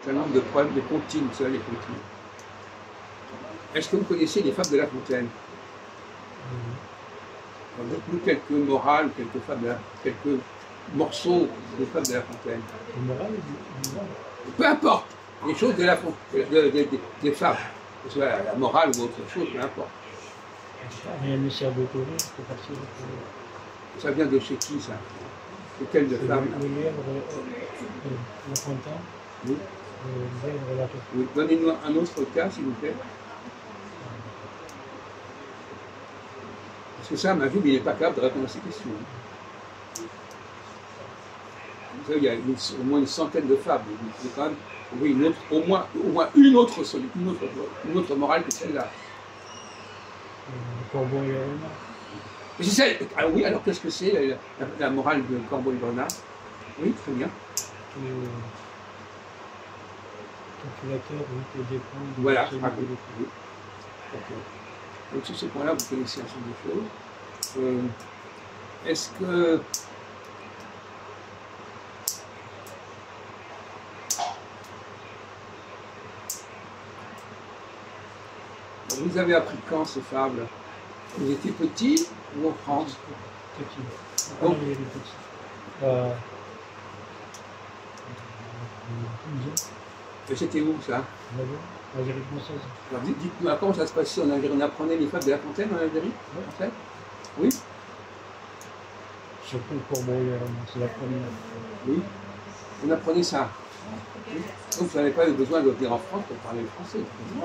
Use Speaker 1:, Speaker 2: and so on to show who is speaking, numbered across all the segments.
Speaker 1: certain nombre de problèmes de comptines, vous savez, les comptines. Est-ce que vous connaissez les fables de La Fontaine? Dites-nous quelques morales, quelques fables, quelques morceaux de fables de La Fontaine. Peu importe, les choses de La Fontaine, des fables, que ce soit la morale ou autre chose, peu importe.
Speaker 2: Rien ne sert de tourner, c'est facile.
Speaker 1: Ça vient de chez qui, ça? De quelle de femme?
Speaker 2: Le livre La Fontaine.
Speaker 1: Oui.
Speaker 2: Le livre La Fontaine.
Speaker 1: Oui. Donnez-nous un autre cas, s'il vous plaît. Parce que ça, ma vie, il n'est pas capable de répondre à ces questions. Vous savez, il y a au moins une centaine de fables. Il faut quand même trouver une autre, au moins une autre morale que celle-là.
Speaker 2: Le corbeau et le renard.
Speaker 1: Ah oui, alors qu'est-ce que c'est la morale de Corbeau et le renard? Oui, très bien.
Speaker 2: Calculateur, oui, peut dépendre.
Speaker 1: Voilà, oui. Okay. Donc sur ce point-là, vous connaissez un certain nombre de choses. Est-ce que vous avez appris quand ces fables? Vous étiez petit ou en France?
Speaker 2: Petit.
Speaker 1: Donc, et c'était où ça?
Speaker 2: Algérie française.
Speaker 1: Alors dites-nous comment ça se passait en Algérie. On apprenait les fables de La Fontaine en Algérie?
Speaker 2: Oui.
Speaker 1: Oui.
Speaker 2: Surtout le corbeau et le renard, c'est la première.
Speaker 1: Oui. On apprenait ça. Oui. Donc vous n'avez pas eu besoin de venir en France pour parler le français.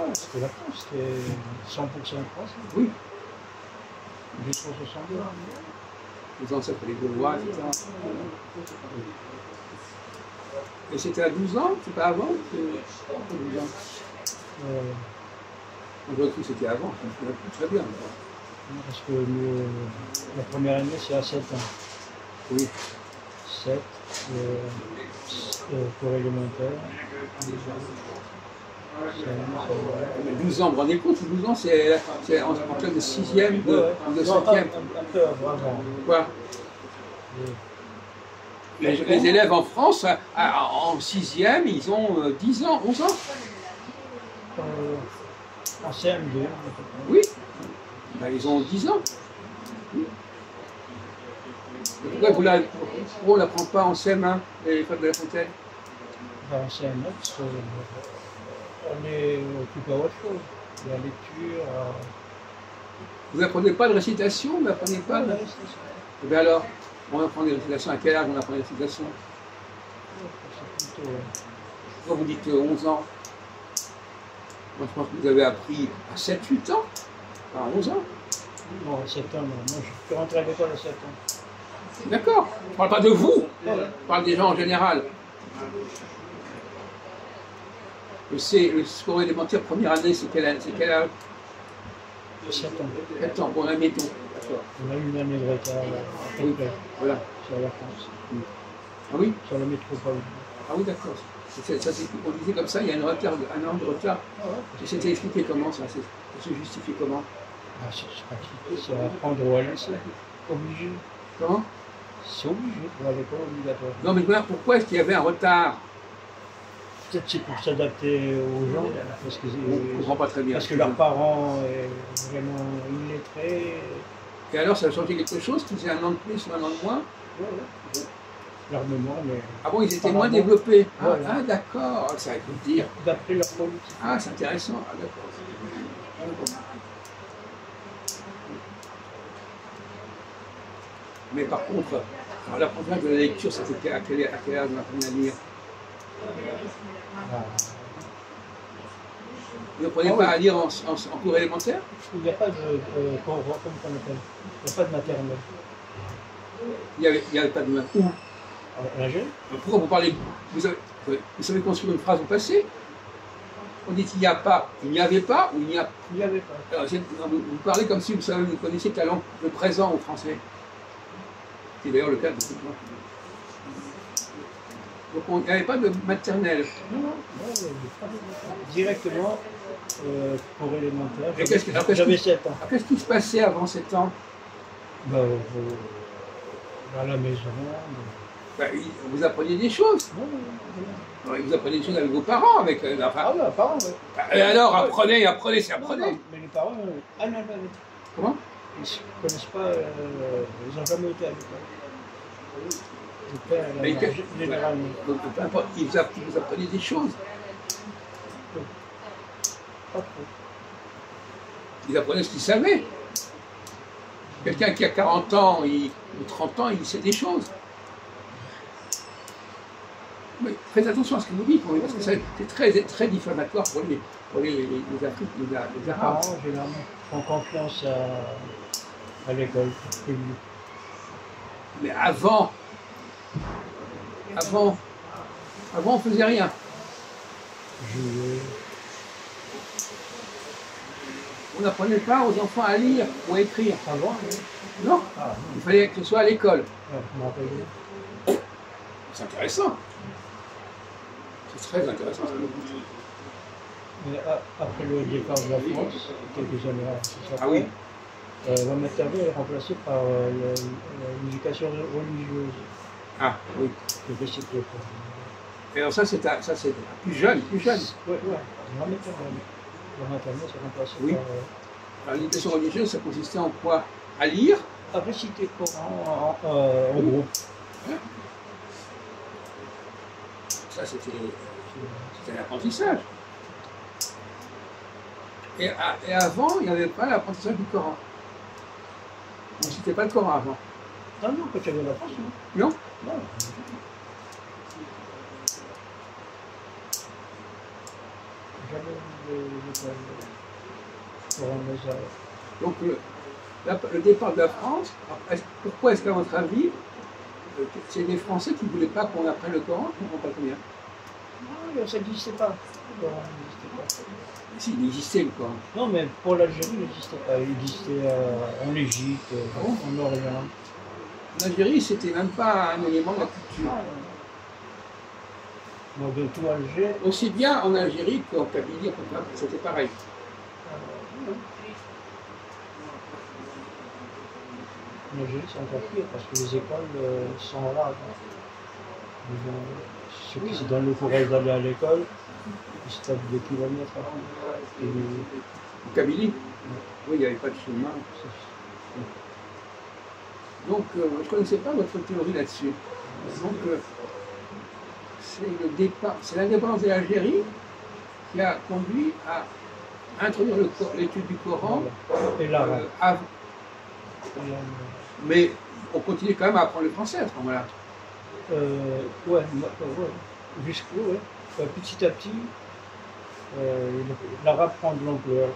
Speaker 2: Parce que la France, c'était 100% français.
Speaker 1: Oui.
Speaker 2: Jusqu'en 62.
Speaker 1: Les ancêtres, les Gaulois, etc. Et c'était à 12 ans, c'est pas avant? 12 ans. On dirait que c'était avant, je me souviens plus très bien.
Speaker 2: Parce que la première année, c'est à 7 ans.
Speaker 1: Oui.
Speaker 2: 7 pour élémentaire.
Speaker 1: 12 ans, vous vous rendez compte, 12 ans, c'est en classe de 6e, de 7e.
Speaker 2: Un peu avant.
Speaker 1: Quoi? Les élèves en France, en 6e, ils ont 10 ans, 11 ans.
Speaker 2: En CM2.
Speaker 1: Oui. Ben, ils ont 10 ans. Oui. Pourquoi on ne l'apprend pas en CM1, les fables de La Fontaine?
Speaker 2: En CM1, parce qu'on est occupé à autre chose. La lecture.
Speaker 1: Vous n'apprenez pas de récitation? Vous n'apprenez pas de récitation? Et bien alors, on apprend des récitations. À quel âge on apprend des récitations? Pourquoi vous dites 11 ans? Moi, je pense que vous avez appris à 7-8 ans, à 11 ans.
Speaker 2: Non, à 7 ans, non. Moi, je suis rentré à l'école à 7 ans.
Speaker 1: D'accord. Je ne parle pas de vous, je parle des gens en général. Le secours élémentaire, première année, c'est quel âge?
Speaker 2: 7 ans.
Speaker 1: 7 ans, bon, admettons. D'accord.
Speaker 2: On a eu une année de retard,
Speaker 1: Oui, voilà.
Speaker 2: sur la France.
Speaker 1: Ah oui?
Speaker 2: Sur la métropole.
Speaker 1: Ah oui, d'accord. On disait comme ça, il y a un an de retard. C'était expliqué comment ça? Ça se justifie comment?
Speaker 2: Ah, c'est pas expliqué, c'est apprendre au lycée. Obligé.
Speaker 1: Comment?
Speaker 2: C'est obligé, pour l'école obligatoire.
Speaker 1: Non, mais voilà, pourquoi est-ce qu'il y avait un retard?
Speaker 2: Peut-être c'est pour s'adapter aux gens, parce que,
Speaker 1: On ne comprend pas très bien.
Speaker 2: Parce que leurs parents sont vraiment illettrés.
Speaker 1: Et alors, ça a changé quelque chose qu'ils aient un an de plus ou un an de moins?
Speaker 2: Ouais. Leur mémoire, mais...
Speaker 1: Ah bon, ils étaient moins développés.
Speaker 2: Voilà.
Speaker 1: Ah d'accord, ça veut dire.
Speaker 2: D'après leur politique.
Speaker 1: Ah, c'est intéressant. Ah d'accord. Mais par contre, l'apprentissage de la lecture, c'était à quel âge on apprenait à lire? Vous n'apprenez pas à lire en cours élémentaire?
Speaker 2: Il n'y a pas de... comment on appelle? Il n'y a pas de maternelle.
Speaker 1: Il n'y avait pas de où?
Speaker 2: À la jeune?
Speaker 1: Pourquoi vous parlez? Vous savez construire une phrase au passé? On dit qu'il n'y a pas, il n'y avait pas ou il n'y a...
Speaker 2: Il n'y avait pas.
Speaker 1: Alors, vous parlez comme si vous connaissiez la langue, le présent au français. C'est d'ailleurs le cas de beaucoup de gens. Donc il n'y avait pas de maternelle.
Speaker 2: Non, directement pour élémentaire.
Speaker 1: J'avais
Speaker 2: 7 ans.
Speaker 1: Qu'est-ce qui se passait avant 7 ans?
Speaker 2: À la maison.
Speaker 1: Ben, vous apprenez des choses.
Speaker 2: Non,
Speaker 1: Alors, vous apprenez des choses avec vos parents, avec
Speaker 2: ah ouais, parents, ouais.
Speaker 1: Et alors, apprenez, c'est
Speaker 2: Non,
Speaker 1: apprenez.
Speaker 2: non, mais les parents, ah non,
Speaker 1: Comment?
Speaker 2: ils ne connaissent pas, ils n'ont jamais été à l'école. Le père, la
Speaker 1: Mais
Speaker 2: mère, généralement.
Speaker 1: Donc, peu importe, vous apprenez des choses.
Speaker 2: Pas trop.
Speaker 1: Ils apprenaient ce qu'ils savaient. Quelqu'un qui a 40 ans ou 30 ans, il sait des choses. Mais faites attention à ce que vous dites, parce que c'est très diffamatoire pour les Africains, les
Speaker 2: Les
Speaker 1: Arabes.
Speaker 2: parents, généralement, font confiance à l'école publique.
Speaker 1: Mais avant, on faisait rien.
Speaker 2: Jouer.
Speaker 1: On n'apprenait pas aux enfants à lire ou à écrire.
Speaker 2: Avant,
Speaker 1: Non,
Speaker 2: ah,
Speaker 1: il fallait que ce soit à l'école.
Speaker 2: ouais, je me rappelle bien.
Speaker 1: C'est intéressant. C'est très intéressant. Ce que vous dites.
Speaker 2: Mais après le départ de la France, quelques années après,
Speaker 1: Ah oui.
Speaker 2: la maternelle est remplacée par l'éducation religieuse.
Speaker 1: Ah oui.
Speaker 2: Le recyclé.
Speaker 1: Et alors ça c'est plus jeune.
Speaker 2: Oui, la maternelle. La maternelle s'est remplacée
Speaker 1: Oui.
Speaker 2: par
Speaker 1: Alors, l'éducation religieuse, ça consistait en quoi? À lire.
Speaker 2: à réciter le Coran en groupe.
Speaker 1: Ça c'était l'apprentissage. Et avant, il n'y avait pas l'apprentissage du Coran. On ne citait pas le Coran avant.
Speaker 2: Non, non, quand tu avais la France, non.
Speaker 1: Non?
Speaker 2: Non. Jamais le Coran Nazareth.
Speaker 1: Donc le départ de la France, pourquoi est-ce qu'à votre avis, c'est les Français qui ne voulaient pas qu'on apprenne le Coran? Je ne comprends pas combien.
Speaker 2: Non, ça n'existait pas. Le Coran n'existait pas.
Speaker 1: Si, il existait le Coran.
Speaker 2: Non, mais pour l'Algérie, il n'existait pas. Il existait en Égypte, en Orient.
Speaker 1: En Algérie, c'était même pas un élément de la culture.
Speaker 2: Donc de tout Alger.
Speaker 1: Aussi bien en Algérie qu'en Kabylie, c'était pareil.
Speaker 2: En Algérie, c'est encore pire parce que les écoles sont rares. Ceux qui se donnent le courage d'aller à l'école, ils se tapent des kilomètres à pied.
Speaker 1: En Kabylie, oui, il n'y avait pas de chemin. Donc, je ne connaissais pas votre théorie là-dessus. Donc, c'est l'indépendance de l'Algérie qui a conduit à introduire l'étude du Coran.
Speaker 2: Et l'arabe.
Speaker 1: Mais on continue quand même à apprendre le français à ce moment-là.
Speaker 2: Ouais. Jusqu'où, ouais. Petit à petit, l'arabe prend de l'ampleur.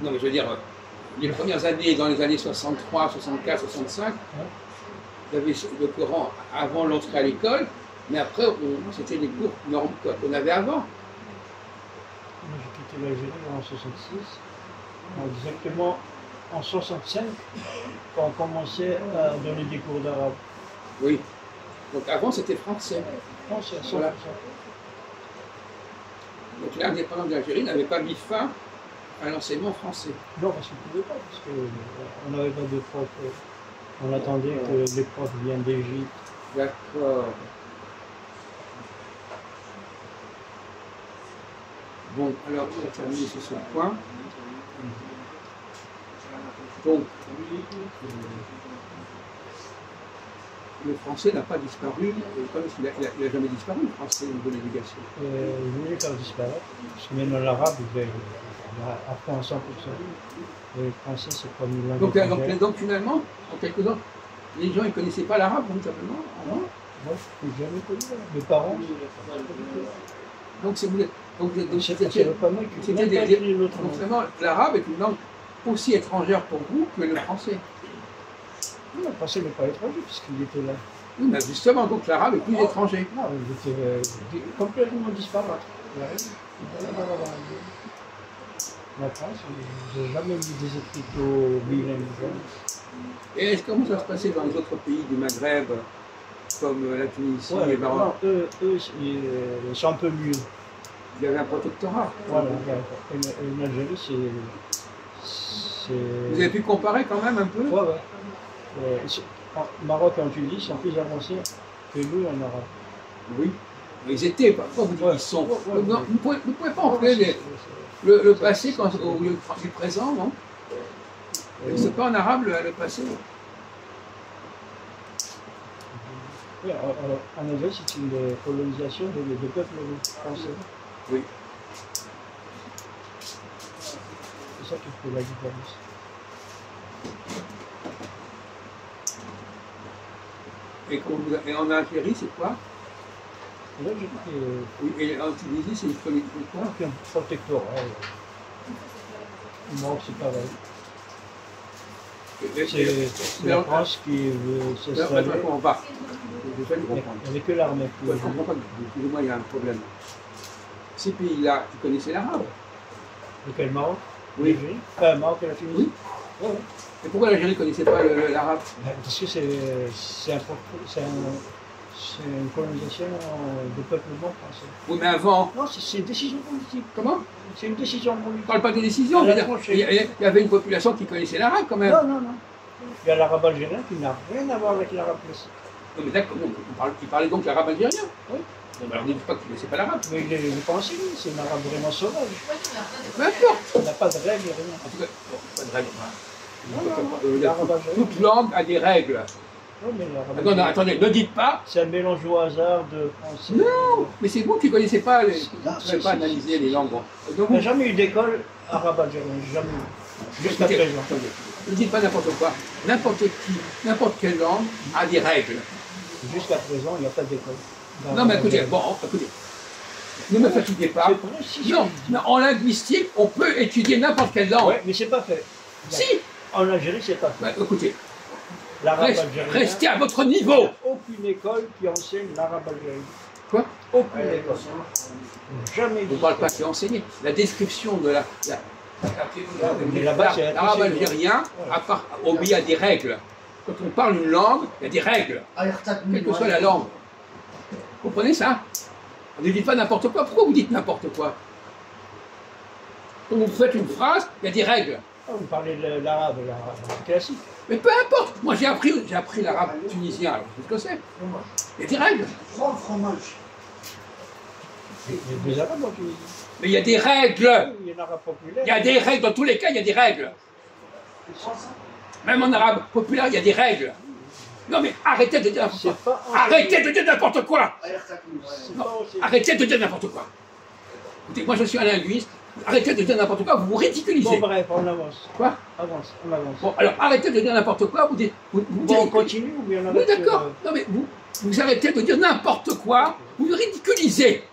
Speaker 1: Non, mais je veux dire, les premières années, dans les années 63, 64, 65, il y avait le Coran avant l'entrée à l'école, mais après, c'était les cours normaux qu'on avait avant.
Speaker 2: Moi, j'ai quitté l'Algérie en 66, exactement en 65, quand on commençait à donner des cours d'arabe.
Speaker 1: Oui. Donc avant, c'était français.
Speaker 2: Français, 100%.
Speaker 1: Voilà. Donc l'indépendance de l'Algérie n'avait pas mis fin à l'enseignement français.
Speaker 2: Non, parce qu'on ne pouvait pas, parce qu'on n'avait pas de profs. On attendait que les profs viennent d'Égypte.
Speaker 1: D'accord. Bon, alors on va terminer sur ce point. Donc, le français n'a pas disparu, comme il n'a jamais disparu, le français au niveau de l'éducation.
Speaker 2: Je voulais faire disparaître, parce que maintenant l'arabe, il apprend à 100%. Et le français, c'est comme une langue étrangère.
Speaker 1: Donc finalement, en quelque sorte, les gens ne connaissaient pas l'arabe, véritablement.
Speaker 2: Non, moi, je n'ai jamais connu l'arabe. Mes parents,
Speaker 1: donc
Speaker 2: c'était pas mal que
Speaker 1: donc vraiment, l'arabe est une langue aussi étrangère pour vous que le français.
Speaker 2: Non, le français n'est pas étranger, puisqu'il était là.
Speaker 1: Oui, mais justement, donc l'arabe est plus étranger.
Speaker 2: Non, il était complètement disparate. La France, je n'ai jamais vu des hôpitaux bilingues.
Speaker 1: Et comment ça se passait dans les autres pays du Maghreb, comme la Tunisie et le Maroc?
Speaker 2: Non, eux, ils sont un peu mieux.
Speaker 1: Il y avait un protectorat.
Speaker 2: Voilà, en Algérie, c'est...
Speaker 1: Vous avez pu comparer quand même un peu?
Speaker 2: Ouais. En Maroc et en Tunisie sont plus avancés que nous en arabe.
Speaker 1: Oui. Ils étaient, parfois vous dites
Speaker 2: Ouais.
Speaker 1: ils sont.
Speaker 2: Ouais, ouais,
Speaker 1: Non,
Speaker 2: ouais.
Speaker 1: vous ne pouvez pas employer le passé au lieu du présent, non? C'est pas en arabe le passé?
Speaker 2: Oui, en Algérie, c'est une colonisation de peuples français.
Speaker 1: Oui.
Speaker 2: C'est ça qui fait la différence.
Speaker 1: Et en Algérie, c'est quoi?
Speaker 2: Et là, j'ai dit que
Speaker 1: Oui, et en Tunisie, c'est une colonie. Quoi?
Speaker 2: un protectorat. Au Maroc, c'est pareil. C'est la France qui veut s'installer.
Speaker 1: Je ne comprends pas. Je vais comprendre.
Speaker 2: Il n'y avait que l'armée.
Speaker 1: Je ne comprends pas. Excusez-moi, il y a un problème. Ces pays-là, ils connaissaient l'arabe.
Speaker 2: Lequel, Maroc?
Speaker 1: Oui.
Speaker 2: Maroc et la Tunisie?
Speaker 1: Oui. Ouais. Et pourquoi l'Algérie ne connaissait pas l'arabe?
Speaker 2: Parce que c'est une colonisation de peuplement français.
Speaker 1: Oui, mais avant.
Speaker 2: Non, c'est une décision politique.
Speaker 1: Comment?
Speaker 2: C'est une décision
Speaker 1: On ne
Speaker 2: politique.
Speaker 1: parle pas de décision.
Speaker 2: À
Speaker 1: Je
Speaker 2: la
Speaker 1: veux dire,
Speaker 2: prochaine.
Speaker 1: il y avait une population qui connaissait l'arabe quand même.
Speaker 2: Non, non, non. Il y a l'arabe algérien qui n'a rien à voir avec l'arabe classique.
Speaker 1: Non, mais d'accord, il parlait donc l'arabe algérien.
Speaker 2: Oui.
Speaker 1: Non, mais alors ne dites pas qu'il ne connaissait pas l'arabe.
Speaker 2: Mais il n'est pas enseigné, c'est un arabe vraiment sauvage.
Speaker 1: Peu importe.
Speaker 2: Il n'a pas de règles, rien.
Speaker 1: En tout cas, bon, pas de règle.
Speaker 2: L'arabe algérien.
Speaker 1: Toute langue a des règles.
Speaker 2: Oui, mais l'arabe
Speaker 1: Attends, non,
Speaker 2: algérien,
Speaker 1: attendez, ne dites pas.
Speaker 2: c'est un mélange au hasard de français.
Speaker 1: Non, mais c'est vous qui ne connaissez pas,
Speaker 2: Non,
Speaker 1: vous ne
Speaker 2: si,
Speaker 1: savez pas
Speaker 2: si,
Speaker 1: analyser
Speaker 2: si,
Speaker 1: les
Speaker 2: si.
Speaker 1: langues. Donc
Speaker 2: Il n'y a jamais eu d'école arabe algérienne, jamais eu. Jusqu'à
Speaker 1: écoutez,
Speaker 2: présent.
Speaker 1: attendez, ne dites pas n'importe quoi. N'importe qui, n'importe quelle langue a des règles.
Speaker 2: Jusqu'à présent, il n'y a pas d'école.
Speaker 1: Non, mais écoutez, bon, écoutez. Ne me fatiguez pas.
Speaker 2: C'est vrai, si,
Speaker 1: Non, non, en linguistique, on peut étudier n'importe quelle langue.
Speaker 2: Oui, mais c'est pas fait.
Speaker 1: Si.
Speaker 2: En Algérie, c'est pas fait.
Speaker 1: Bah, écoutez,
Speaker 2: L'arabe algérien.
Speaker 1: restez à votre niveau.
Speaker 2: Il n'y a aucune école qui enseigne l'arabe algérien.
Speaker 1: Quoi?
Speaker 2: Aucune école. Jamais
Speaker 1: Je ne
Speaker 2: existé.
Speaker 1: parle pas qui est enseigné. La description de
Speaker 2: Mais là-bas, c'est
Speaker 1: l'arabe
Speaker 2: impossible.
Speaker 1: algérien obéit à des règles. Quand on parle une langue, il y a des règles, quelle que soit la langue. Vous comprenez ça? Ne dites pas n'importe quoi. Pourquoi vous dites n'importe quoi? Quand vous faites une phrase, il y a des règles.
Speaker 2: Ah, vous parlez de l'arabe classique.
Speaker 1: Mais peu importe. Moi, j'ai appris l'arabe tunisien. Alors, je sais ce que c'est. Il y a des règles.
Speaker 2: Il y a des arabes en Tunisie.
Speaker 1: Mais il y a des règles.
Speaker 2: Il y a l'arabe populaire.
Speaker 1: Il y a des règles. Dans tous les cas, il y a des règles. Même en arabe populaire, il y a des règles. Non, mais arrêtez de dire n'importe quoi. Arrêtez de dire n'importe quoi. Non, arrêtez de dire n'importe quoi. Écoutez, moi, je suis un linguiste. Arrêtez de dire n'importe quoi, vous vous ridiculisez.
Speaker 2: Bon, bref, on avance.
Speaker 1: Quoi?
Speaker 2: Avance, on avance.
Speaker 1: Bon, alors arrêtez de dire n'importe quoi, vous dites. Vous
Speaker 2: Bon, on continue ou bien on
Speaker 1: Oui,
Speaker 2: arrête
Speaker 1: d'accord. Non, mais vous arrêtez de dire n'importe quoi, vous vous ridiculisez.